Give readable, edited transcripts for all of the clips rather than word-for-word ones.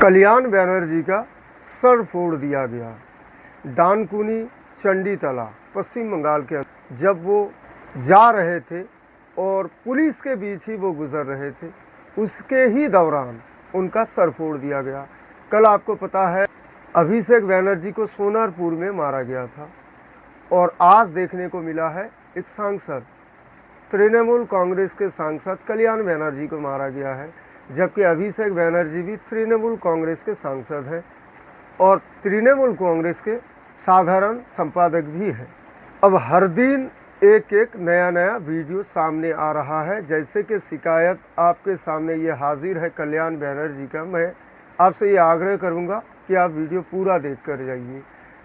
कल्याण बनर्जी का सर फोड़ दिया गया। डानकुनी चंडीतला पश्चिम बंगाल के जब वो जा रहे थे और पुलिस के बीच ही वो गुजर रहे थे, उसके ही दौरान उनका सर फोड़ दिया गया। कल आपको पता है अभिषेक बनर्जी को सोनारपुर में मारा गया था और आज देखने को मिला है एक सांसद, तृणमूल कांग्रेस के सांसद कल्याण बनर्जी को मारा गया है, जबकि अभिषेक बनर्जी भी तृणमूल कांग्रेस के सांसद हैं और तृणमूल कांग्रेस के साधारण संपादक भी हैं। अब हर दिन एक एक नया नया वीडियो सामने आ रहा है, जैसे कि शिकायत आपके सामने ये हाजिर है कल्याण बनर्जी का। मैं आपसे ये आग्रह करूंगा कि आप वीडियो पूरा देख कर जाइए,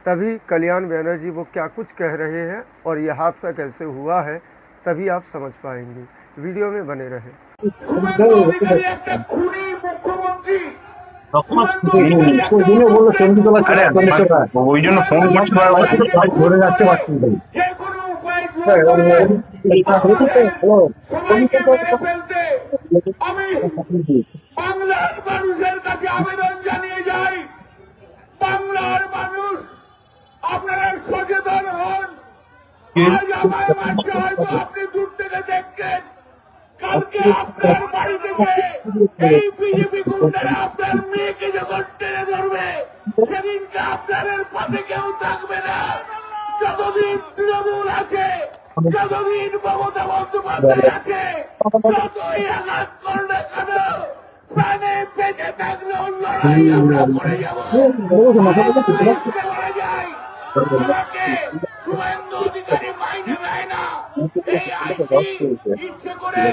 तभी कल्याण बनर्जी वो क्या कुछ कह रहे हैं और ये हादसा कैसे हुआ है तभी आप समझ पाएंगे। वीडियो में बने रहे। ওই জন্য ফোন ধরে যাচ্ছে বাংলার মানুষের কাছে আবেদন জানিয়ে যাই, বাংলার মানুষ আপনারা সচেতন হন। আজ আমায় মানতে হয়তো আপনি দূর থেকে দেখছেন, কালকে আপনার বাড়ি থেকে এই বিজেপি গুন্ডারা আপনার মেয়েকে যখন টেনে ধরবে, সেদিনকে আপনাদের পাশে কেউ থাকবে না। যতদিন তৃণমূল আছে, যতদিন মমতা বন্দ্যোপাধ্যায় আছে, যতই আঘাত করে না কেন, প্রাণে বেঁচে থাকলেও লড়াই আমরা করে যাবো। মারা যায় আমাকে শুভেন্দু অধিকারী মাইনে দেয় না, এই আইসি ইচ্ছে করে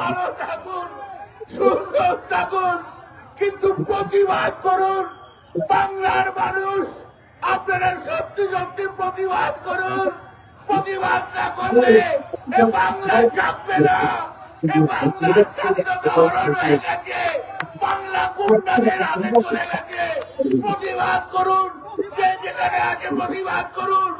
ভালো থাকুন, সুন্দর থাকুন, কিন্তু প্রতিবাদ করুন। বাংলার মানুষ আপনারা সত্যি সত্যি প্রতিবাদ করুন। প্রতিবাদ না করলে এ বাংলা জাগবে না। এ বাংলার স্বাধীনতা হরণ হয়ে গেছে, বাংলা গুন্ডাদের হাতে চলে গেছে। প্রতিবাদ করুন, যে যেখানে আছে প্রতিবাদ করুন।